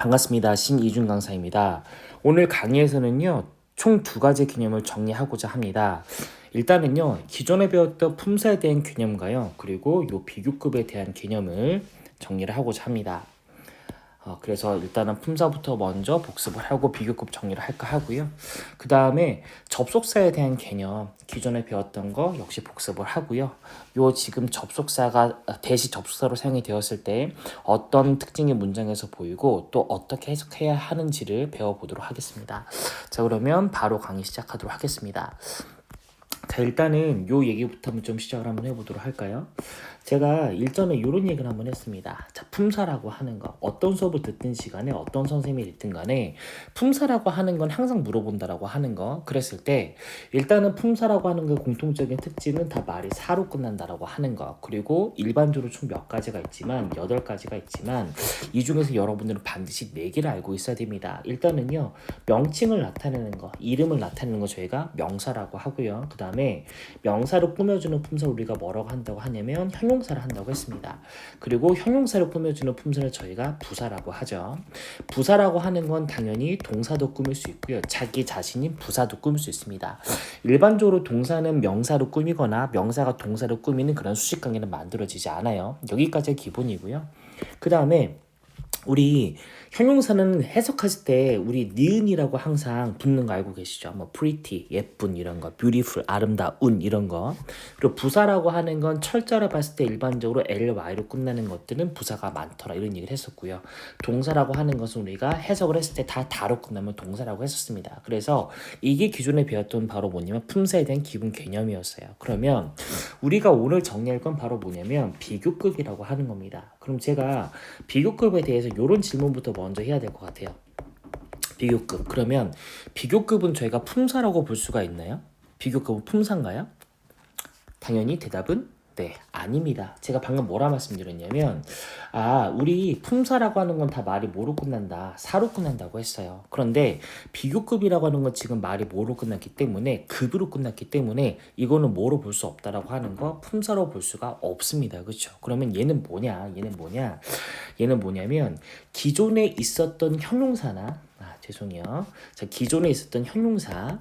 반갑습니다. 신이준 강사입니다. 오늘 강의에서는요, 총 두 가지 개념을 정리하고자 합니다. 일단은요, 기존에 배웠던 품사에 대한 개념과요, 그리고 요 비교급에 대한 개념을 정리를 하고자 합니다. 그래서 일단은 품사부터 먼저 복습을 하고 비교급 정리를 할까 하고요. 그 다음에 접속사에 대한 개념, 기존에 배웠던 거 역시 복습을 하고요. 요 지금 접속사가 대시 접속사로 사용이 되었을 때 어떤 특징이 문장에서 보이고 또 어떻게 해석해야 하는지를 배워보도록 하겠습니다. 자, 그러면 바로 강의 시작하도록 하겠습니다. 자, 일단은 요 얘기부터 한번 좀 시작을 한번 해보도록 할까요? 제가 일전에 이런 얘기를 한번 했습니다. 자, 품사라고 하는 거, 어떤 수업을 듣든 시간에 어떤 선생님이 듣든 간에 품사라고 하는 건 항상 물어본다라고 하는 거, 그랬을 때 일단은 품사라고 하는 거 공통적인 특징은 다 말이 사로 끝난다라고 하는 거, 그리고 일반적으로 총 몇 가지가 있지만 8가지가 있지만 이 중에서 여러분들은 반드시 4개를 알고 있어야 됩니다. 일단은요, 명칭을 나타내는 거, 이름을 나타내는 거 저희가 명사라고 하고요. 그 다음에 명사로 꾸며주는 품사 우리가 뭐라고 한다고 하냐면 형용사를 한다고 했습니다. 그리고 형용사를 꾸며주는 품사를 저희가 부사라고 하죠. 부사라고 하는 건 당연히 동사도 꾸밀 수 있고요. 자기 자신인 부사도 꾸밀 수 있습니다. 일반적으로 동사는 명사로 꾸미거나 명사가 동사로 꾸미는 그런 수식 관계는 만들어지지 않아요. 여기까지가 기본이고요. 그 다음에 우리 형용사는 해석하실 때 우리 니은이라고 항상 붙는 거 알고 계시죠? 뭐 pretty, 예쁜 이런 거, beautiful, 아름다운 이런 거. 그리고 부사라고 하는 건 철자를 봤을 때 일반적으로 ly로 끝나는 것들은 부사가 많더라 이런 얘기를 했었고요. 동사라고 하는 것은 우리가 해석을 했을 때 다 다로 끝나면 동사라고 했었습니다. 그래서 이게 기존에 배웠던 바로 뭐냐면 품사에 대한 기본 개념이었어요. 그러면 우리가 오늘 정리할 건 바로 뭐냐면 비교급이라고 하는 겁니다. 그럼 제가 비교급에 대해서 이런 질문부터 먼저 해야 될 것 같아요. 비교급. 그러면 비교급은 저희가 품사라고 볼 수가 있나요? 비교급은 품사인가요? 당연히 대답은 네, 아닙니다. 제가 방금 뭐라 말씀드렸냐면 우리 품사라고 하는 건 다 말이 뭐로 끝난다? 사로 끝난다고 했어요. 그런데 비교급이라고 하는 건 지금 말이 뭐로 끝났기 때문에 급으로 끝났기 때문에 이거는 뭐로 볼 수 없다라고 하는 거 품사로 볼 수가 없습니다. 그렇죠? 그러면 얘는 뭐냐? 얘는 뭐냐면 기존에 있었던 형용사나 죄송해요. 자, 기존에 있었던 형용사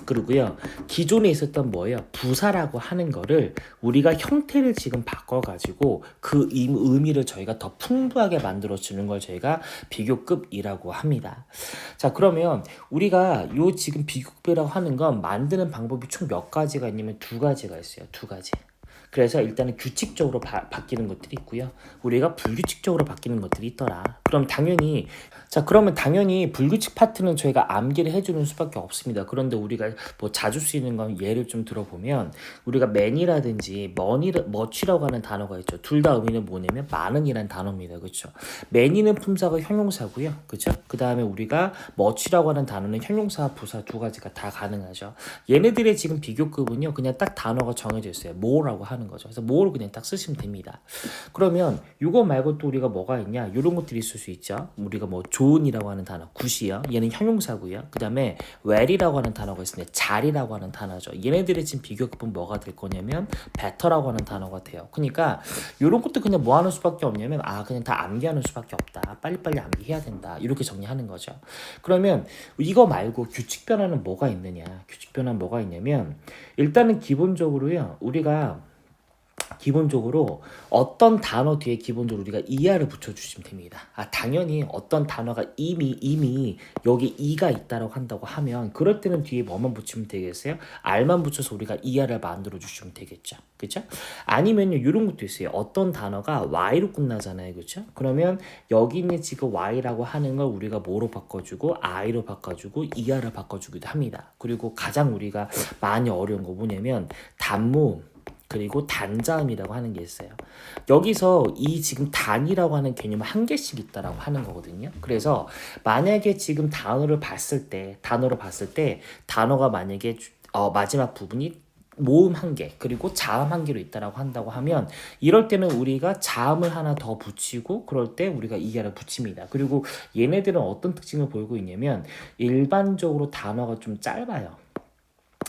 그리고요, 기존에 있었던 뭐예요? 부사라고 하는 거를 우리가 형태를 지금 바꿔가지고 그 의미를 저희가 더 풍부하게 만들어주는 걸 저희가 비교급이라고 합니다. 자, 그러면 우리가 요 지금 비교급이라고 하는 건 만드는 방법이 총 몇 가지가 있냐면 2가지가 있어요. 2가지. 그래서 일단은 규칙적으로 바뀌는 것들이 있고요. 우리가 불규칙적으로 바뀌는 것들이 있더라. 그러면 당연히 불규칙 파트는 저희가 암기를 해주는 수밖에 없습니다. 그런데 우리가 뭐 자주 쓰이는 건 예를 좀 들어보면 우리가 man이라든지 much라고 하는 단어가 있죠. 둘 다 의미는 뭐냐면 많은이라는 단어입니다. 그렇죠? many는 품사가 형용사고요. 그렇죠? 그 다음에 우리가 much라고 하는 단어는 형용사, 부사 2가지가 다 가능하죠. 얘네들의 지금 비교급은요, 그냥 딱 단어가 정해져 있어요. more라고 하는 거죠. 그래서 more를 그냥 딱 쓰시면 됩니다. 그러면 이거 말고 또 우리가 뭐가 있냐? 이런 것들이 있을 수 있죠. 우리가 뭐 좋은이라고 하는 단어, 굿이요. 얘는 형용사고요. 그 다음에 well이라고 하는 단어가 있습니다. 잘이라고 하는 단어죠. 얘네들의 지금 비교급은 뭐가 될 거냐면 better라고 하는 단어가 돼요. 그러니까 이런 것도 그냥 뭐 하는 수밖에 없냐면 그냥 다 암기하는 수밖에 없다. 빨리빨리 암기해야 된다. 이렇게 정리하는 거죠. 그러면 이거 말고 규칙 변화는 뭐가 있느냐? 규칙 변화는 뭐가 있냐면 일단은 기본적으로요. 우리가 기본적으로 어떤 단어 뒤에 기본적으로 우리가 ER을 붙여주시면 됩니다. 당연히 어떤 단어가 이미 여기 E가 있다고 한다고 하면 그럴 때는 뒤에 뭐만 붙이면 되겠어요? R만 붙여서 우리가 ER을 만들어 주시면 되겠죠. 그렇죠? 아니면요 이런 것도 있어요. 어떤 단어가 Y로 끝나잖아요. 그렇죠? 그러면 여기 있는 지금 Y라고 하는 걸 우리가 뭐로 바꿔주고 I로 바꿔주고 ER을 바꿔주기도 합니다. 그리고 가장 우리가 많이 어려운 거 뭐냐면 단모음 그리고 단자음이라고 하는 게 있어요. 여기서 이 지금 단이라고 하는 개념은 한 개씩 있다라고 하는 거거든요. 그래서 만약에 지금 단어로 봤을 때 단어가 만약에 마지막 부분이 모음 한 개, 그리고 자음 한 개로 있다라고 한다고 하면 이럴 때는 우리가 자음을 하나 더 붙이고 그럴 때 우리가 이하를 붙입니다. 그리고 얘네들은 어떤 특징을 보이고 있냐면 일반적으로 단어가 좀 짧아요.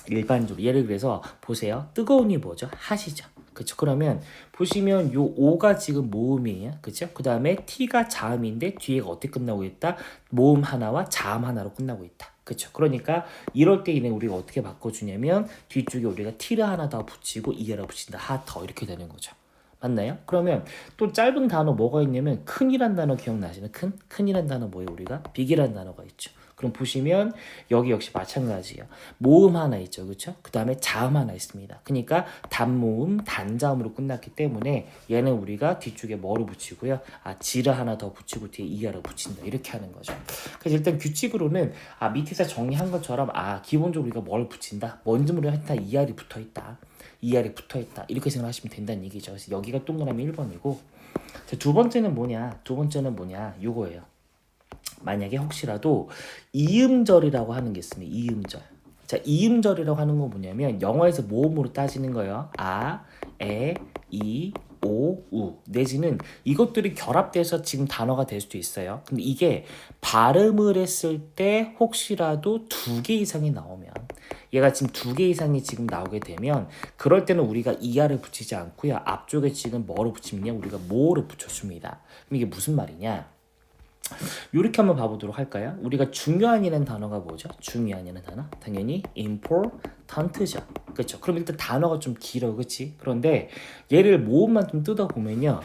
일반적으로 예를 들어서 보세요. 뜨거운이 뭐죠? 핫이죠. 그쵸? 그러면 보시면 요 O가 지금 모음이에요. 그죠? 그 다음에 T가 자음인데 뒤에가 어떻게 끝나고 있다? 모음 하나와 자음 하나로 끝나고 있다. 그쵸? 그러니까 이럴 때 얘는 우리가 어떻게 바꿔주냐면 뒤쪽에 우리가 T를 하나 더 붙이고 ER을 붙인다. 하더 이렇게 되는 거죠. 맞나요? 그러면 또 짧은 단어 뭐가 있냐면 큰이란 단어 기억나시나요? 큰이란 단어 뭐예요? 우리가 빅이란 단어가 있죠. 그럼 보시면 여기 역시 마찬가지예요. 모음 하나 있죠. 그렇죠? 그 다음에 자음 하나 있습니다. 그러니까 단모음, 단자음으로 끝났기 때문에 얘는 우리가 뒤쪽에 뭐로 붙이고요. 지를 하나 더 붙이고 뒤에 이하를 붙인다. 이렇게 하는 거죠. 그래서 일단 규칙으로는 밑에서 정리한 것처럼 기본적으로 우리가 뭘 붙인다. 먼저으로 했다. 이하이 붙어있다. 이하이 붙어있다. 이렇게 생각하시면 된다는 얘기죠. 그래서 여기가 동그라미 1번이고 두 번째는 뭐냐? 요거예요. 만약에 혹시라도 이음절이라고 하는 게 있으면 이음절. 자, 이음절이라고 하는 건 뭐냐면 영어에서 모음으로 따지는 거예요. 에, 이, 오, 우 내지는 이것들이 결합돼서 지금 단어가 될 수도 있어요. 근데 이게 발음을 했을 때 혹시라도 2개 이상이 나오면 얘가 지금 2개 이상이 지금 나오게 되면 그럴 때는 우리가 이하를 붙이지 않고요. 앞쪽에 지금 뭐로 붙이면요. 우리가 모를 붙여줍니다. 그럼 이게 무슨 말이냐? 이렇게 한번 봐보도록 할까요? 우리가 중요한이라는 단어가 뭐죠? 중요한이라는 단어? 당연히 important죠. 그렇죠? 그럼 일단 단어가 좀 길어, 그렇지? 그런데 얘를 모음만 좀 뜯어보면요.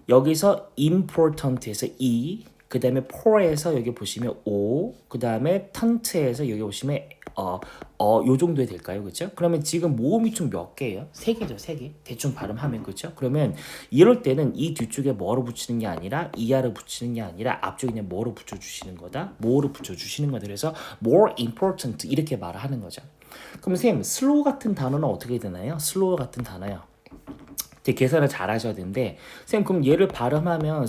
여기서 important에서 E, 그 다음에 for에서 여기 보시면 O, 그 다음에 tant에서 여기 보시면 요 정도에 될까요? 그렇죠? 그러면 지금 모음이 좀 몇 개예요? 3개죠, 3개. 대충 발음하면 그렇죠? 그러면 이럴 때는 이 뒤쪽에 뭐로 붙이는 게 아니라 이하를 붙이는 게 아니라 앞쪽에 그냥 뭐로 붙여주시는 거다? 뭐로 붙여주시는 거다. 그래서 more important 이렇게 말을 하는 거죠. 그럼 선생님, slow 같은 단어는 어떻게 되나요? slow 같은 단어요. 되게 계산을 잘 하셔야 되는데 선생님 그럼 얘를 발음하면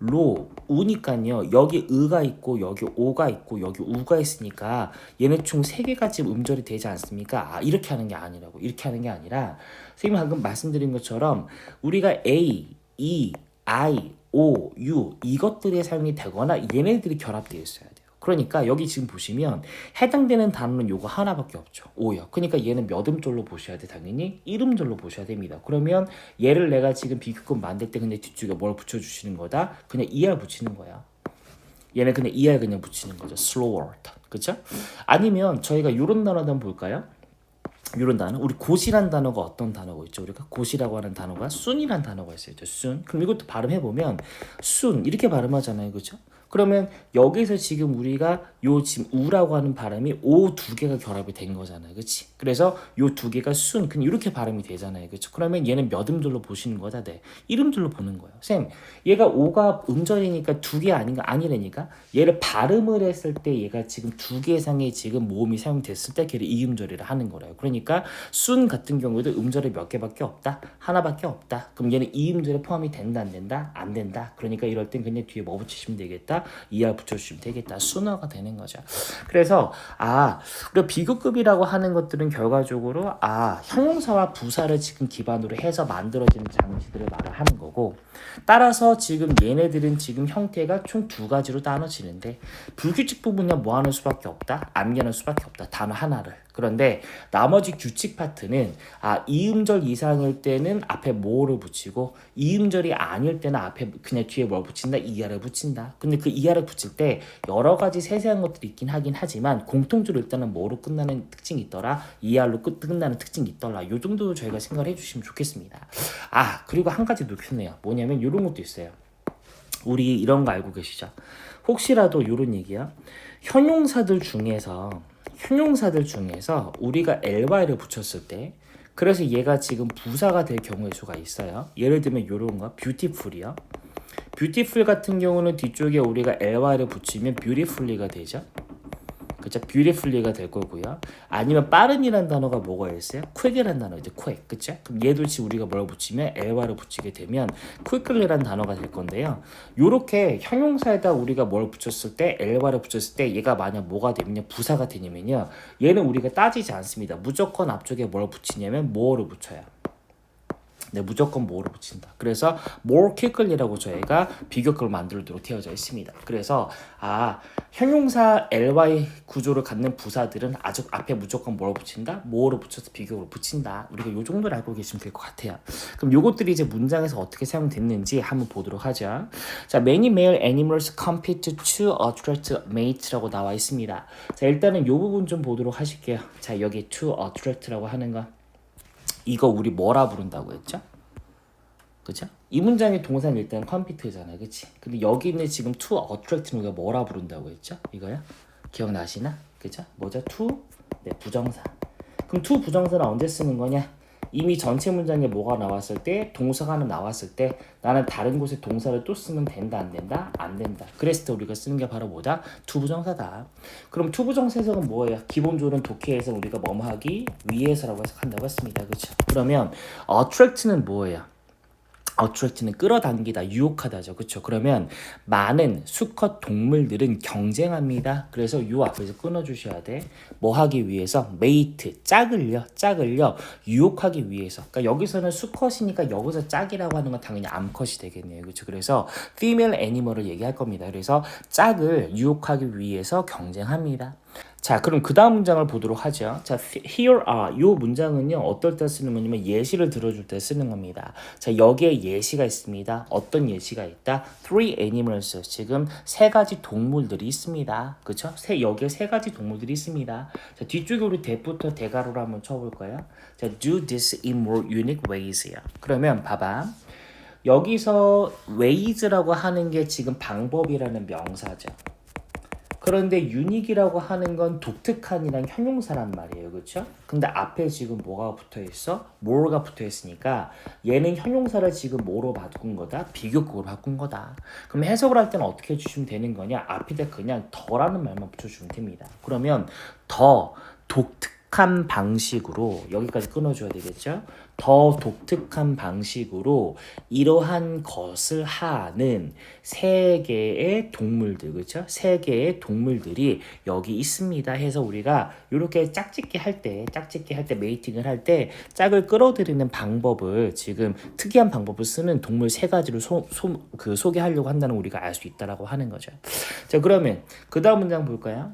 로, 우니까요. 여기 의가 있고 여기 오가 있고 여기 우가 있으니까 얘는 총 3개가 지금 음절이 되지 않습니까? 이렇게 하는 게 아니라고. 이렇게 하는 게 아니라 선생님 방금 말씀드린 것처럼 우리가 A, E, I, O, U 이것들의 사용이 되거나 얘네들이 결합되어 있어야 돼요. 그러니까 여기 지금 보시면 해당되는 단어는 요거 하나밖에 없죠. 오요. 그러니까 얘는 몇 음절로 보셔야 돼? 당연히 1음절로 보셔야 됩니다. 그러면 얘를 내가 지금 비교급 만들 때 근데 뒤쪽에 뭘 붙여주시는 거다? 그냥 ER 붙이는 거야. 얘는 그냥 ER 그냥 붙이는 거죠. slower. 그쵸? 아니면 저희가 요런 단어 한번 볼까요? 이런 단어, 우리 곧이란 단어가 어떤 단어가 있죠? 우리가 곧이라고 하는 단어가 soon이란 단어가 있어요. soon. 그럼 이것도 발음해 보면 soon 이렇게 발음하잖아요, 그렇죠? 그러면 여기서 지금 우리가 요 지금 우라고 하는 발음이 오 2개가 결합이 된 거잖아요, 그렇지? 그래서 요 2개가 soon, 그냥 이렇게 발음이 되잖아요, 그렇죠? 그러면 얘는 몇 음절로 보시는 거다, 네? 1음절로 보는 거예요. 쌤, 얘가 오가 음절이니까 2개 아닌가? 아니라니까. 얘를 발음을 했을 때 얘가 지금 2개 이상의 지금 모음이 사용됐을 때 걔를 이음절이라 하는 거래요. 그러니까 순 같은 경우에도 음절이 몇 개밖에 없다? 하나밖에 없다. 그럼 얘는 이음절에 포함이 된다, 안 된다? 안 된다. 그러니까 이럴 땐 그냥 뒤에 뭐 붙이시면 되겠다? 이하 붙여주시면 되겠다. 순어가 되는 거죠. 그래서 우리가 비교급이라고 하는 것들은 결과적으로 형용사와 부사를 지금 기반으로 해서 만들어지는 장치들을 말을 하는 거고 따라서 지금 얘네들은 지금 형태가 총 2가지로 나눠지는데 불규칙 부분은 뭐 하는 수밖에 없다? 암기하는 수밖에 없다. 단어 하나를. 그런데 나머지 규칙 파트는 이음절 이상일 때는 앞에 뭐를 붙이고 이음절이 아닐 때는 앞에 그냥 뒤에 뭘 붙인다? 이하를 붙인다. 근데 그 이하를 붙일 때 여러 가지 세세한 것들이 있긴 하긴 하지만 공통적으로 일단은 뭐로 끝나는 특징이 있더라? 이하로 끝나는 특징이 있더라. 요 정도 저희가 생각을 해주시면 좋겠습니다. 그리고 한 가지 놓쳤네요. 뭐냐면 이런 것도 있어요. 우리 이런 거 알고 계시죠? 혹시라도 이런 얘기야. 형용사들 중에서 우리가 ly를 붙였을 때 그래서 얘가 지금 부사가 될 경우의 수가 있어요. 예를 들면 이런 거 beautiful이요. beautiful 같은 경우는 뒤쪽에 우리가 ly를 붙이면 beautifully가 되죠. 그쵸? beautifully가 될 거고요. 아니면 빠른이라는 단어가 뭐가 있어요? quick이라는 단어죠. quick. 그쵸? 그럼 얘도 지금 우리가 뭘 붙이면 ly를 붙이게 되면 quickly라는 단어가 될 건데요. 요렇게 형용사에다 우리가 뭘 붙였을 때 ly를 붙였을 때 얘가 만약 뭐가 되면요. 부사가 되냐면요. 얘는 우리가 따지지 않습니다. 무조건 앞쪽에 뭘 붙이냐면 뭐를 붙여요. 네, 무조건 more를 붙인다. 그래서 more quickly라고 저희가 비교급을 만들도록 되어져 있습니다. 그래서 형용사 ly 구조를 갖는 부사들은 아주 앞에 무조건 뭐를 붙인다? more를 붙여서 비교급을 붙인다. 우리가 이 정도를 알고 계시면 될 것 같아요. 그럼 요것들이 이제 문장에서 어떻게 사용됐는지 한번 보도록 하죠. 자, many male animals compete to attract mates라고 나와 있습니다. 자, 일단은 요 부분 좀 보도록 하실게요. 자, 여기 to attract라고 하는 거 이거 우리 뭐라 부른다고 했죠? 그죠? 이 문장의 동사는 일단 compete잖아요. 그치? 근데 여기는 지금 to attract는 우리가 뭐라 부른다고 했죠? 이거야? 기억나시나? 그죠? 뭐죠? to? 네, 부정사. 그럼 to 부정사는 언제 쓰는 거냐? 이미 전체 문장에 뭐가 나왔을 때, 동사가 하나 나왔을 때 나는 다른 곳에 동사를 또 쓰면 된다, 안 된다? 안 된다. 그랬을 때 우리가 쓰는 게 바로 뭐다? to 부정사다. 그럼 to 부정사 해석은 뭐예요? 기본적으로는 독해에서 우리가 뭐뭐 하기 위해서라고 해석한다고 했습니다. 그렇죠? 그러면 attract는 뭐예요? attract는 끌어당기다, 유혹하다죠. 그렇죠? 그러면 많은 수컷 동물들은 경쟁합니다. 그래서 요 앞에서 끊어주셔야 돼. 뭐 하기 위해서? mate, 짝을요. 유혹하기 위해서. 그러니까 여기서는 수컷이니까 여기서 짝이라고 하는 건 당연히 암컷이 되겠네요. 그렇죠? 그래서 female animal을 얘기할 겁니다. 그래서 짝을 유혹하기 위해서 경쟁합니다. 자, 그럼 그 다음 문장을 보도록 하죠. 자, here are. 요 문장은요, 어떨 때 쓰는 거냐면 예시를 들어줄 때 쓰는 겁니다. 자, 여기에 예시가 있습니다. 어떤 예시가 있다? Three animals. 지금 세 가지 동물들이 있습니다. 그쵸? 여기에 세 가지 동물들이 있습니다. 자, 뒤쪽에 우리 대부터 대가로로 한번 쳐볼까요? 자, do this in more unique ways야. 그러면 봐봐. 여기서 ways라고 하는 게 지금 방법이라는 명사죠. 그런데 유닉이라고 하는 건 독특한이란 형용사란 말이에요. 그렇죠? 근데 앞에 지금 뭐가 붙어 있어? more가 붙어 있으니까 얘는 형용사를 지금 뭐로 바꾼 거다? 비교급으로 바꾼 거다. 그럼 해석을 할 때는 어떻게 해주시면 되는 거냐? 앞에다 그냥 더라는 말만 붙여주면 됩니다. 그러면 더 독특한 방식으로 여기까지 끊어줘야 되겠죠? 더 독특한 방식으로 이러한 것을 하는 세 개의 동물들, 그렇죠? 세 개의 동물들이 여기 있습니다. 해서 우리가 이렇게 짝짓기 할 때, 메이팅을 할 때 짝을 끌어들이는 방법을 지금 특이한 방법을 쓰는 동물 세 가지를 소개하려고 한다는 우리가 알 수 있다라고 하는 거죠. 자, 그러면 그 다음 문장 볼까요?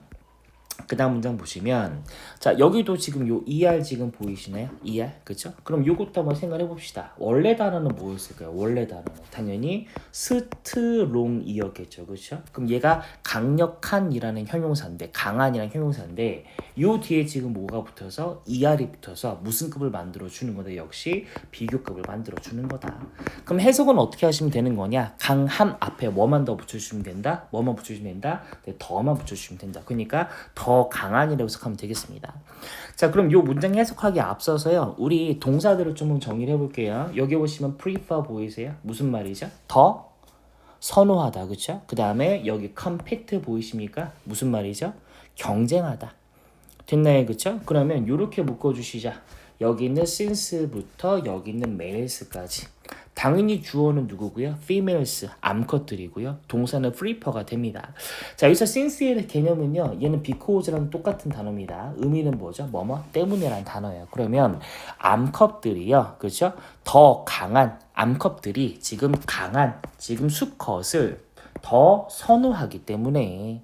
그 다음 문장 보시면 자, 여기도 지금 요 ER 지금 보이시나요? ER 그죠? 그럼 요것도 한번 생각해 봅시다. 원래 단어는 뭐였을까요? 원래 단어는 당연히 스트롱이었겠죠. 그렇죠? 그럼 얘가 강력한이라는 형용사인데, 강한이라는 형용사인데 요 뒤에 지금 뭐가 붙어서 ER이 붙어서 무슨 급을 만들어 주는 거다? 역시 비교급을 만들어 주는 거다. 그럼 해석은 어떻게 하시면 되는 거냐? 강한 앞에 뭐만 더 붙여주시면 된다? 뭐만 붙여주시면 된다? 네, 더만 붙여주시면 된다. 그러니까 더 강한이라고 해석하면 되겠습니다. 자, 그럼 요 문장 해석하기 앞서서요, 우리 동사들을 좀 정리를 해볼게요. 여기 보시면 prefer 보이세요? 무슨 말이죠? 더 선호하다, 그렇죠? 그 다음에 여기 compete 보이십니까? 무슨 말이죠? 경쟁하다. 됐나요, 그렇죠? 그러면 이렇게 묶어주시자. 여기 있는 since부터 여기 있는 males까지. 당연히 주어는 누구고요? females, 암컷들이고요. 동사는 prefer가 됩니다. 자, 여기서 since의 개념은요, 얘는 because랑 똑같은 단어입니다. 의미는 뭐죠? 뭐뭐 때문에라는 단어예요. 그러면 암컷들이요, 그렇죠? 더 강한 암컷들이 지금 수컷을 더 선호하기 때문에,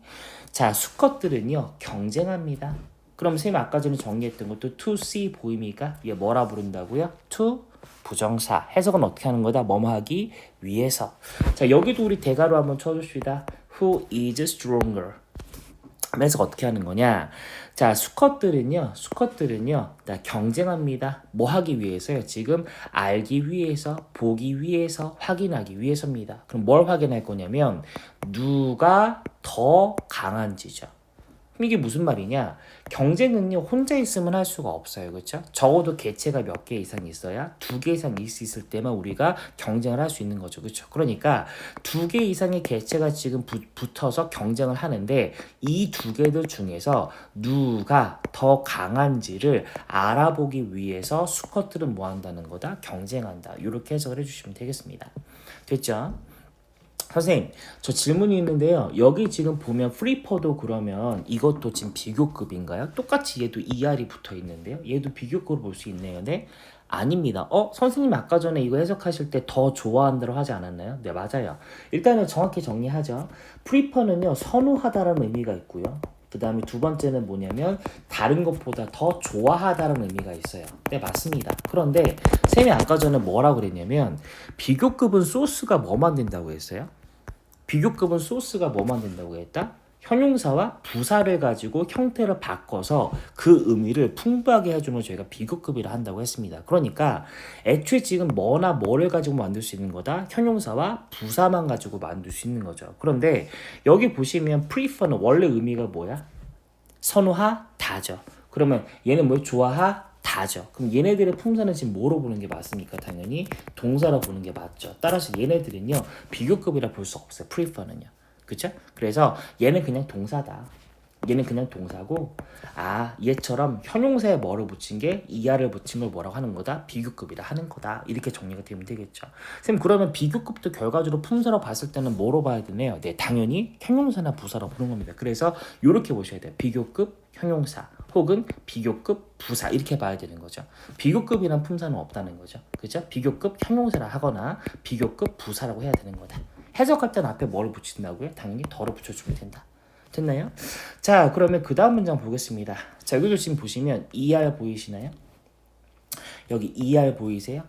자, 수컷들은요 경쟁합니다. 그럼 선생님 아까 전에 정리했던 것도 to see 보입니까? 얘 뭐라 부른다고요? to 부정사. 해석은 어떻게 하는 거다? 뭐뭐 하기 위해서. 자, 여기도 우리 대가로 한번 쳐줍시다. Who is stronger? 해석 어떻게 하는 거냐? 자, 수컷들은요, 나 경쟁합니다. 뭐 하기 위해서요? 지금 알기 위해서, 보기 위해서, 확인하기 위해서입니다. 그럼 뭘 확인할 거냐면 누가 더 강한지죠. 이게 무슨 말이냐? 경쟁은요, 혼자 있으면 할 수가 없어요. 그렇죠? 적어도 개체가 몇 개 이상 있어야, 2개 이상 있을 때만 우리가 경쟁을 할 수 있는 거죠. 그렇죠? 그러니까 2개 이상의 개체가 지금 붙어서 경쟁을 하는데 이 2개들 중에서 누가 더 강한지를 알아보기 위해서 수컷들은 뭐 한다는 거다? 경쟁한다. 이렇게 해석을 해주시면 되겠습니다. 됐죠? 선생님, 저 질문이 있는데요. 여기 지금 보면 프리퍼도 그러면 이것도 지금 비교급인가요? 똑같이 얘도 ER이 붙어 있는데요. 얘도 비교급을 볼 수 있네요. 네? 아닙니다. 선생님 아까 전에 이거 해석하실 때 더 좋아한다고 하지 않았나요? 네, 맞아요. 일단은 정확히 정리하죠. prefer는요, 선호하다라는 의미가 있고요. 그 다음에 두 번째는 뭐냐면 다른 것보다 더 좋아하다라는 의미가 있어요. 네, 맞습니다. 그런데 쌤이 아까 전에 뭐라고 그랬냐면 비교급은 소스가 뭐만 된다고 했어요? 비교급은 소스가 뭐만 된다고 했다? 형용사와 부사를 가지고 형태를 바꿔서 그 의미를 풍부하게 해주는 걸 저희가 비교급이라 한다고 했습니다. 그러니까 애초에 지금 뭐나 뭐를 가지고 만들 수 있는 거다? 형용사와 부사만 가지고 만들 수 있는 거죠. 그런데 여기 보시면 prefer는 원래 의미가 뭐야? 선호하다죠. 그러면 얘는 뭘 좋아하다죠. 그럼 얘네들의 품사는 지금 뭐로 보는 게 맞습니까? 당연히 동사로 보는 게 맞죠. 따라서 얘네들은요 비교급이라 볼 수 없어요. prefer는요. 그쵸? 그래서 얘는 그냥 동사다. 얘는 그냥 동사고 얘처럼 형용사에 뭐를 붙인 게 이하를 붙인 걸 뭐라고 하는 거다? 비교급이라 하는 거다. 이렇게 정리가 되면 되겠죠. 선생님 그러면 비교급도 결과적으로 품사로 봤을 때는 뭐로 봐야 되나요? 네, 당연히 형용사나 부사로 보는 겁니다. 그래서 이렇게 보셔야 돼요. 비교급 형용사 혹은 비교급 부사 이렇게 봐야 되는 거죠. 비교급이란 품사는 없다는 거죠. 그죠? 비교급 형용사라 하거나 비교급 부사라고 해야 되는 거다. 해석할 때는 앞에 뭐를 붙인다고요? 당연히 덜을 붙여주면 된다. 됐나요? 자, 그러면 그 다음 문장 보겠습니다. 자, 여기도 지금 보시면 ER 보이시나요? 여기 ER 보이세요?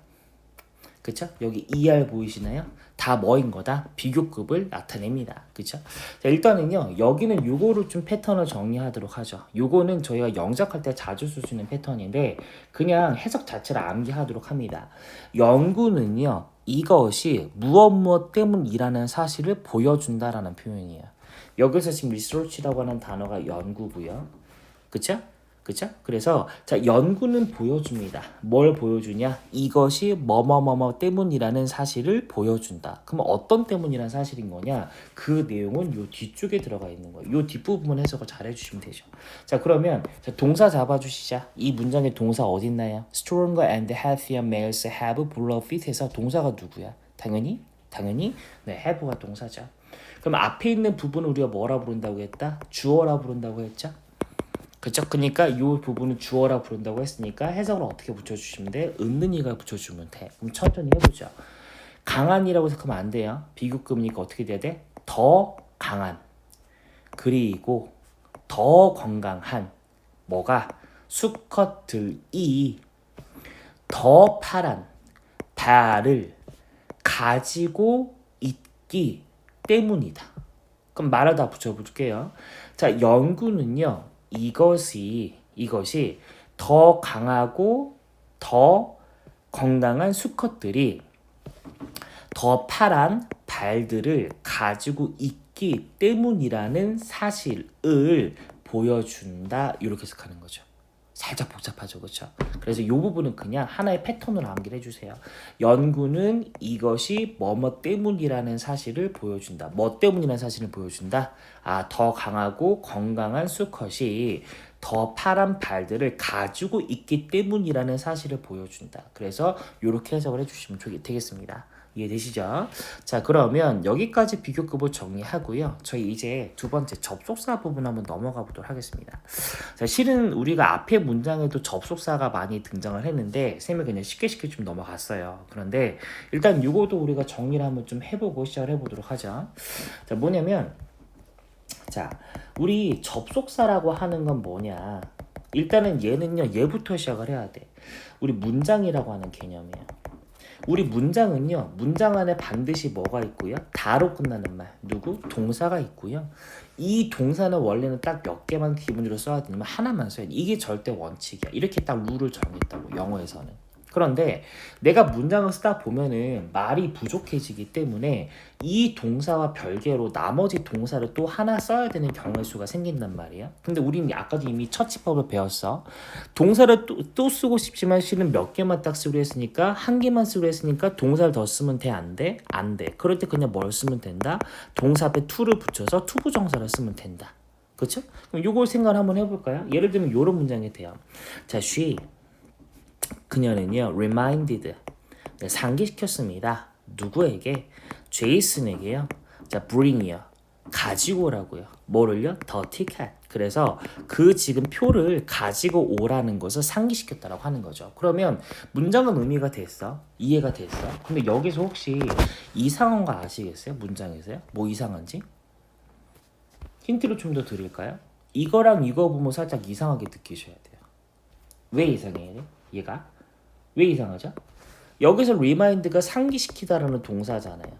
그쵸? 여기 ER 보이시나요? 다 뭐인 거다? 비교급을 나타냅니다. 그쵸? 자, 일단은요, 여기는 요거를 좀 패턴을 정리하도록 하죠. 요거는 저희가 영작할 때 자주 쓸 수 있는 패턴인데, 그냥 해석 자체를 암기하도록 합니다. 연구는요, 이것이 무엇 때문이라는 사실을 보여준다라는 표현이에요. 여기서 지금 research라고 하는 단어가 연구고요. 그쵸? 그쵸? 그래서 자 연구는 보여줍니다. 뭘 보여주냐? 이것이 뭐뭐뭐뭐 때문이라는 사실을 보여준다. 그럼 어떤 때문이라는 사실인 거냐? 그 내용은 요 뒤쪽에 들어가 있는 거예요. 요 뒷부분 해석을 잘 해주시면 되죠. 자 그러면 자, 동사 잡아주시자. 이 문장의 동사 어디 있나요? Stronger and healthier males have fuller feet에서 동사가 누구야? 당연히 네 have가 동사죠. 그럼 앞에 있는 부분을 우리가 뭐라 부른다고 했다? 주어라 부른다고 했죠? 그쵸? 그러니까 이 부분은 주어라 부른다고 했으니까 해석을 어떻게 붙여주시면 돼? 은는이가 붙여주면 돼. 그럼 천천히 해보죠. 강한이라고 생각하면 안 돼요. 비교급이니까 어떻게 돼야 돼? 더 강한 그리고 더 건강한 뭐가? 수컷들이 더 파란 발을 가지고 있기 때문이다. 그럼 말을 다 붙여볼게요. 자, 연구는요. 이것이 더 강하고 더 건강한 수컷들이 더 파란 발들을 가지고 있기 때문이라는 사실을 보여준다. 이렇게 해석하는 거죠. 살짝 복잡하죠, 그렇죠? 그래서 이 부분은 그냥 하나의 패턴으로 암기를 해주세요. 연구는 이것이 뭐뭐 때문이라는 사실을 보여준다. 뭐 때문이라는 사실을 보여준다? 더 강하고 건강한 수컷이 더 파란 발들을 가지고 있기 때문이라는 사실을 보여준다. 그래서 이렇게 해석을 해주시면 되겠습니다. 이해되시죠? 자 그러면 여기까지 비교급을 정리하고요. 저희 이제 두 번째 접속사 부분 한번 넘어가 보도록 하겠습니다. 자, 실은 우리가 앞에 문장에도 접속사가 많이 등장을 했는데 쌤이 그냥 쉽게 좀 넘어갔어요. 그런데 일단 이것도 우리가 정리를 한번 좀 해보고 시작을 해보도록 하죠. 자 뭐냐면 자 우리 접속사라고 하는 건 뭐냐 일단은 얘는요 얘부터 시작을 해야 돼. 우리 문장이라고 하는 개념이에요. 우리 문장은요 문장 안에 반드시 뭐가 있고요 다로 끝나는 말 누구? 동사가 있고요 이 동사는 원래는 딱 몇 개만 기본으로 써야 되냐면 하나만 써야 돼. 이게 절대 원칙이야. 이렇게 딱 룰을 정했다고 영어에서는. 그런데 내가 문장을 쓰다 보면은 말이 부족해지기 때문에 이 동사와 별개로 나머지 동사를 또 하나 써야 되는 경우의 수가 생긴단 말이야. 근데 우리는 아까도 이미 처치법을 배웠어. 동사를 또 쓰고 싶지만 실은 몇 개만 딱 쓰기로 했으니까 한 개만 쓰기로 했으니까 동사를 더 쓰면 돼? 안 돼? 안 돼. 그럴 때 그냥 뭘 쓰면 된다? 동사 앞에 to를 붙여서 투부정사를 쓰면 된다. 그렇죠? 그럼 요걸 생각을 한번 해볼까요? 예를 들면 요런 문장이 돼요. 자, 그녀는요 reminded 상기시켰습니다. 누구에게? 제이슨에게요. 자 bring이요. 가지고 오라고요. 뭐를요? The ticket. 그래서 그 지금 표를 가지고 오라는 것을 상기시켰다라고 하는 거죠. 그러면 문장은 의미가 됐어. 이해가 됐어. 근데 여기서 혹시 이상한 거 아시겠어요? 문장에서요? 뭐 이상한지? 힌트를 좀 더 드릴까요? 이거랑 이거 보면 살짝 이상하게 느끼셔야 돼요. 왜 이상해요? 얘가? 왜 이상하죠? 여기서 remind가 상기시키다라는 동사잖아요.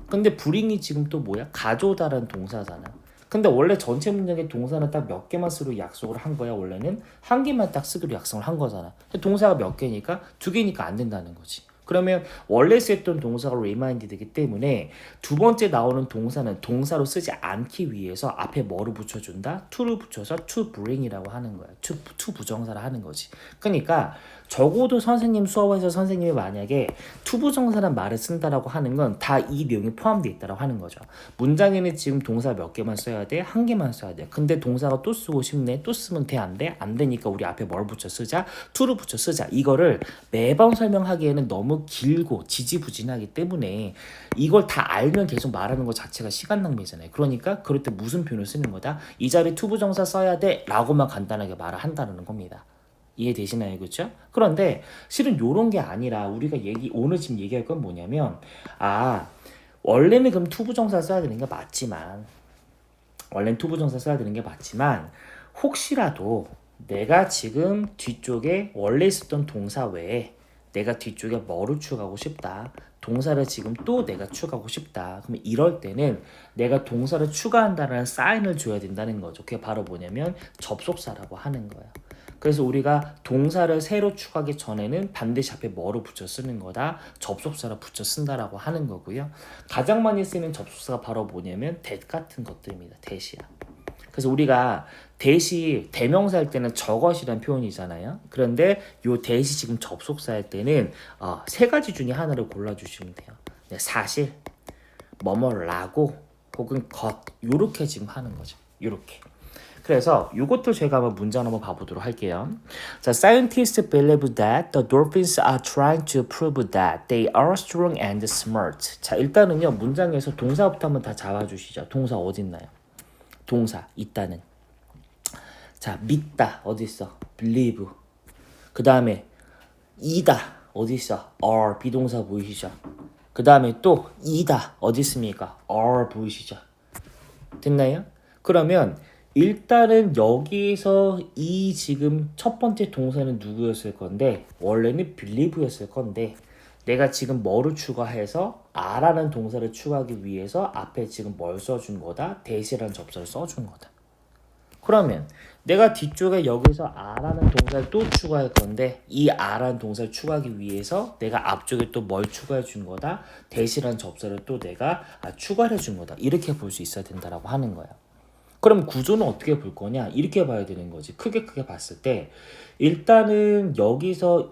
근데 bring이 지금 또 뭐야? 가져오다라는 동사잖아. 근데 원래 전체 문장의 동사는 딱 몇 개만 쓰기로 약속을 한 거야. 원래는 한 개만 딱 쓰기로 약속을 한 거잖아. 근데 동사가 몇 개니까 두 개니까 안 된다는 거지. 그러면 원래 쓰였던 동사가 remind 되기 때문에 두 번째 나오는 동사는 동사로 쓰지 않기 위해서 앞에 뭐를 붙여준다? to를 붙여서 to bring이라고 하는 거야. to 부정사를 하는 거지. 그러니까 적어도 선생님 수업에서 선생님이 만약에 to 부정사란 말을 쓴다라고 하는 건 다 이 내용이 포함되어 있다라고 하는 거죠. 문장에는 지금 동사 몇 개만 써야 돼? 한 개만 써야 돼. 근데 동사가 또 쓰고 싶네? 또 쓰면 돼? 안 돼? 안 되니까 우리 앞에 뭘 붙여 쓰자? to를 붙여 쓰자. 이거를 매번 설명하기에는 너무 길고 지지부진하기 때문에 이걸 다 알면 계속 말하는 것 자체가 시간 낭비잖아요. 그러니까 그럴 때 무슨 표현을 쓰는 거다? 이 자리에 to 부정사 써야 돼? 라고만 간단하게 말을 한다는 겁니다. 이해되시나요? 그렇죠? 그런데 실은 요런 게 아니라 우리가 오늘 지금 얘기할 건 뭐냐면 원래는 그럼 to 부정사 써야 되는 게 맞지만 혹시라도 내가 지금 뒤쪽에 원래 있었던 동사 외에 내가 뒤쪽에 뭐를 추가하고 싶다. 동사를 지금 또 내가 추가하고 싶다. 그러면 이럴 때는 내가 동사를 추가한다는 사인을 줘야 된다는 거죠. 그게 바로 뭐냐면 접속사라고 하는 거예요. 그래서 우리가 동사를 새로 추가하기 전에는 반드시 앞에 뭐로 붙여 쓰는 거다? 접속사로 붙여 쓴다라고 하는 거고요. 가장 많이 쓰이는 접속사가 바로 뭐냐면 that 같은 것들입니다. that이야. 그래서 우리가 that이 대명사일 때는 저것이란 표현이잖아요. 그런데 요 that이 지금 접속사일 때는 세 가지 중에 하나를 골라주시면 돼요. 사실, 뭐뭐라고 혹은 것 요렇게 지금 하는 거죠. 요렇게. 그래서 이것도 제가 한번 문장 한번 봐보도록 할게요. 자, scientists believe that the dolphins are trying to prove that they are strong and smart. 자, 일단은요 문장에서 동사부터 한번 다 잡아주시죠. 동사 어디 있나요? 동사 있다는. 자, 믿다 어디 있어? believe. 그 다음에 이다 어디 있어? are 비동사 보이시죠? 그 다음에 또 이다 어디 있습니까? are 보이시죠? 됐나요? 그러면 일단은 여기서 이 지금 첫 번째 동사는 누구였을 건데 원래는 believe였을 건데 내가 지금 뭐를 추가해서 a라는 동사를 추가하기 위해서 앞에 지금 뭘 써준 거다? that이라는 접사를 써준 거다. 그러면 내가 뒤쪽에 여기서 a라는 동사를 또 추가할 건데 이 a라는 동사를 추가하기 위해서 내가 앞쪽에 또 뭘 추가해 준 거다? that이라는 접사를 또 내가 추가해 준 거다. 이렇게 볼 수 있어야 된다라고 하는 거예요. 그럼 구조는 어떻게 볼 거냐? 이렇게 봐야 되는 거지. 크게 봤을 때 일단은 여기서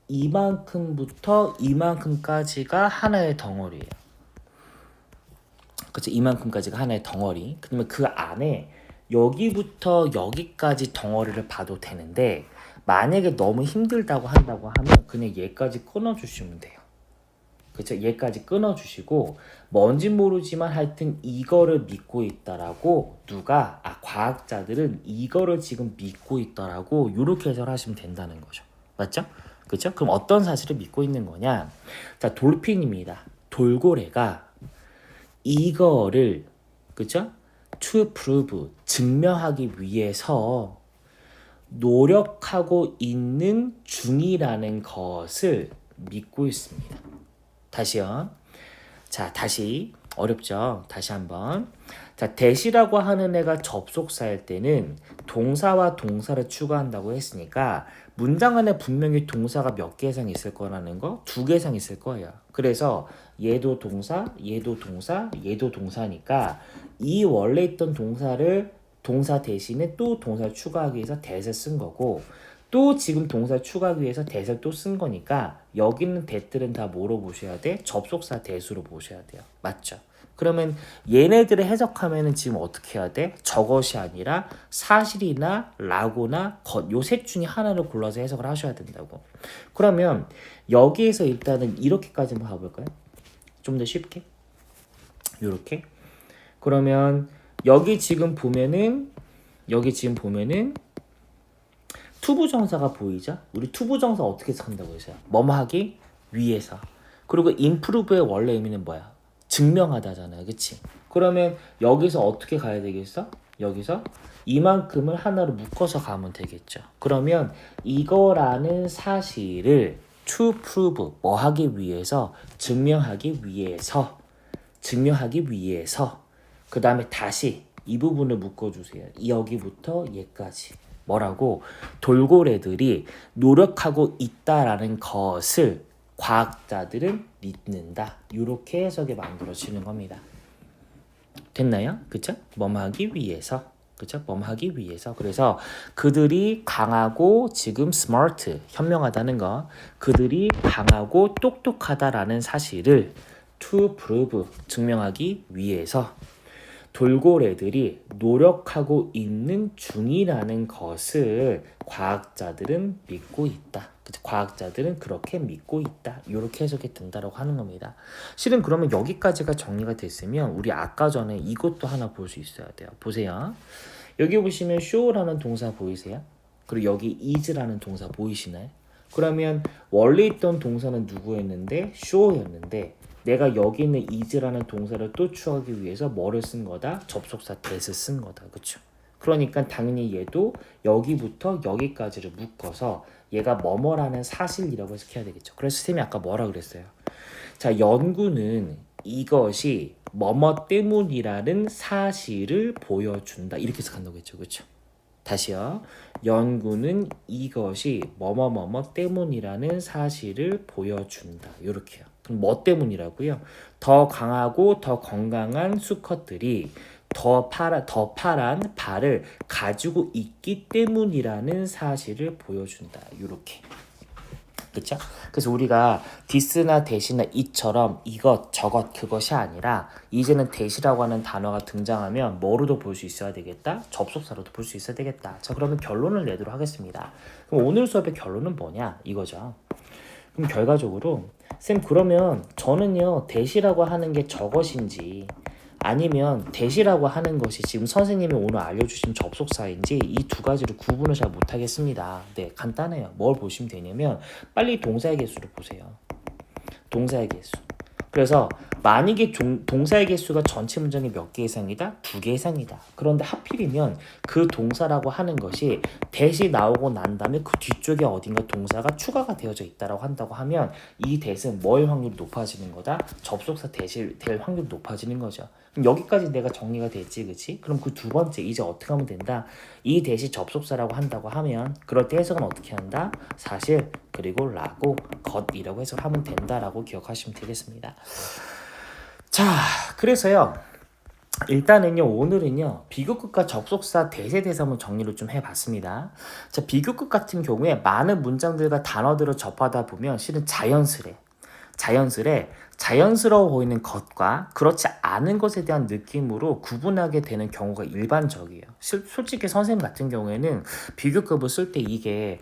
이만큼부터 이만큼까지가 하나의 덩어리예요. 그렇죠? 이만큼까지가 하나의 덩어리. 그러면 그 안에 여기부터 여기까지 덩어리를 봐도 되는데 만약에 너무 힘들다고 한다고 하면 그냥 얘까지 끊어주시면 돼요. 그쵸? 얘까지 끊어주시고 뭔지 모르지만 하여튼 이거를 믿고 있다라고 누가 과학자들은 이거를 지금 믿고 있다라고 이렇게 해석하시면 된다는 거죠. 맞죠? 그쵸? 그럼 어떤 사실을 믿고 있는 거냐? 자, 돌핀입니다. 돌고래가 이거를 그쵸? to prove 증명하기 위해서 노력하고 있는 중이라는 것을 믿고 있습니다. 다시요. 자, 다시 어렵죠? 다시 한번. 자, that이라고 하는 애가 접속사일 때는 동사와 동사를 추가한다고 했으니까 문장 안에 분명히 동사가 몇 개 이상 있을 거라는 거? 2개 이상 있을 거예요. 그래서 얘도 동사, 얘도 동사, 얘도 동사니까 이 원래 있던 동사 대신에 또 동사를 추가하기 위해서 that을 쓴 거고 또 지금 동사 추가하기 위해서 that을 또 쓴 거니까 여기 있는 that들은 다 뭐로 보셔야 돼? 접속사 that으로 보셔야 돼요. 맞죠? 그러면 얘네들을 해석하면은 지금 어떻게 해야 돼? 저것이 아니라 사실이나 라고나 요 셋 중에 하나를 골라서 해석을 하셔야 된다고. 그러면 여기에서 일단은 이렇게까지 한번 가볼까요? 좀 더 쉽게. 요렇게. 그러면 여기 지금 보면은 투부정사가 보이죠? 우리 투부정사 어떻게 한다고 했어요? 뭐뭐 하기 위해서. 그리고 improve의 원래 의미는 뭐야? 증명하다잖아요. 그치? 그러면 여기서 어떻게 가야 되겠어? 여기서 이만큼을 하나로 묶어서 가면 되겠죠. 그러면 이거라는 사실을 to prove 뭐 하기 위해서 증명하기 위해서 그 다음에 다시 이 부분을 묶어주세요. 여기부터 얘까지 뭐라고 돌고래들이 노력하고 있다라는 것을 과학자들은 믿는다. 이렇게 해석이 만들어지는 겁니다. 됐나요? 그쵸? 뭐하기 위해서. 그쵸? 뭐하기 위해서. 그래서 그들이 강하고 지금 smart, 현명하다는 거. 그들이 강하고 똑똑하다라는 사실을 to prove, 증명하기 위해서 돌고래들이 노력하고 있는 중이라는 것을 과학자들은 믿고 있다. 과학자들은 그렇게 믿고 있다. 이렇게 해석이 된다라고 하는 겁니다. 실은 그러면 여기까지가 정리가 됐으면 우리 아까 전에 이것도 하나 볼 수 있어야 돼요. 보세요. 여기 보시면 show라는 동사 보이세요? 그리고 여기 is라는 동사 보이시나요? 그러면 원래 있던 동사는 누구였는데? show였는데 내가 여기 있는 is라는 동사를 또 추하기 위해서 뭐를 쓴 거다? 접속사 that을 쓴 거다. 그쵸? 그러니까 당연히 얘도 여기부터 여기까지를 묶어서 얘가 뭐뭐라는 사실이라고 해석해야 되겠죠. 그래서 선생님이 아까 뭐라 그랬어요? 자, 연구는 이것이 뭐뭐 때문이라는 사실을 보여준다. 이렇게 해석한다고 했죠. 그쵸? 다시요. 연구는 이것이 뭐뭐뭐뭐 때문이라는 사실을 보여준다. 이렇게요. 그럼 뭐 때문이라고요? 더 강하고 더 건강한 수컷들이 더 파란 발을 가지고 있기 때문이라는 사실을 보여준다. 이렇게. 그쵸? 그래서 우리가 this나 that이나 it처럼 이것 저것 그것이 아니라 이제는 that이라고 하는 단어가 등장하면 뭐로도 볼 수 있어야 되겠다? 접속사로도 볼 수 있어야 되겠다. 자, 그러면 결론을 내도록 하겠습니다. 그럼 오늘 수업의 결론은 뭐냐? 이거죠. 그럼 결과적으로 쌤 그러면 저는요 that이라고 하는 게 저것인지 아니면 that이라고 하는 것이 지금 선생님이 오늘 알려주신 접속사인지 이 두 가지를 구분을 잘 못하겠습니다. 네, 간단해요. 뭘 보시면 되냐면 빨리 동사의 개수를 보세요. 동사의 개수. 그래서 만약에 동사의 개수가 전체 문장에 몇 개 이상이다? 2개 이상이다. 그런데 하필이면 그 동사라고 하는 것이 that이 나오고 난 다음에 그 뒤쪽에 어딘가 동사가 추가가 되어져 있다라고 한다고 하면 이 that은 뭐의 확률이 높아지는 거다? 접속사 that이 될 확률이 높아지는 거죠. 그럼 여기까지 내가 정리가 됐지, 그치? 그럼 그 두 번째 이제 어떻게 하면 된다? 이 that이 접속사라고 한다고 하면 그럴 때 해석은 어떻게 한다? 사실 그리고 라고 것이라고 해석을 하면 된다라고 기억하시면 되겠습니다. 자, 그래서요. 일단은요 오늘은요 비교급과 접속사 that에 대해서 한번 정리를 좀 해봤습니다. 자, 비교급 같은 경우에 많은 문장들과 단어들을 접하다 보면 실은 자연스러워 보이는 것과 그렇지 않은 것에 대한 느낌으로 구분하게 되는 경우가 일반적이에요. 솔직히 선생님 같은 경우에는 비교급을 쓸 때 이게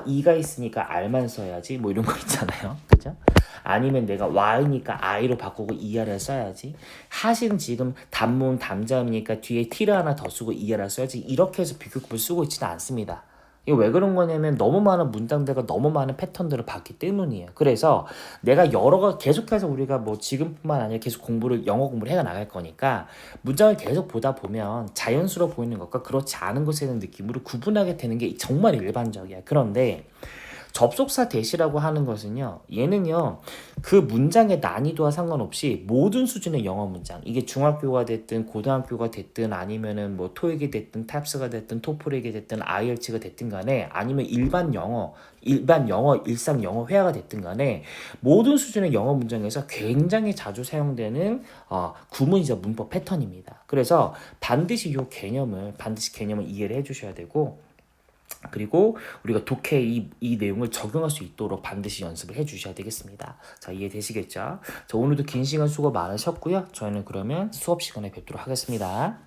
이가 있으니까 R만 써야지 뭐 이런 거 있잖아요. 그죠? 아니면 내가 Y니까 I로 바꾸고 ER을 써야지. 하신 지금 단문 단자음이니까 뒤에 T를 하나 더 쓰고 ER을 써야지. 이렇게 해서 비교급을 쓰고 있지는 않습니다. 이거 왜 그런 거냐면 너무 많은 문장들과 너무 많은 패턴들을 봤기 때문이에요. 그래서 내가 여러 가 계속해서 우리가 뭐 지금뿐만 아니라 계속 영어 공부를 해 나갈 거니까 문장을 계속 보다 보면 자연스러워 보이는 것과 그렇지 않은 것에 대한 느낌으로 구분하게 되는 게 정말 일반적이야. 그런데 접속사 that이라고 하는 것은요. 얘는요. 그 문장의 난이도와 상관없이 모든 수준의 영어 문장 이게 중학교가 됐든 고등학교가 됐든 아니면은 뭐 토익이 됐든 탑스가 됐든 토플이 됐든 IELTS가 됐든 간에 아니면 일상 영어 회화가 됐든 간에 모든 수준의 영어 문장에서 굉장히 자주 사용되는 구문이자 문법 패턴입니다. 그래서 반드시 개념을 이해를 해 주셔야 되고 그리고 우리가 독해에 이 내용을 적용할 수 있도록 반드시 연습을 해 주셔야 되겠습니다. 자, 이해되시겠죠? 자, 오늘도 긴 시간 수고 많으셨고요. 저희는 그러면 수업 시간에 뵙도록 하겠습니다.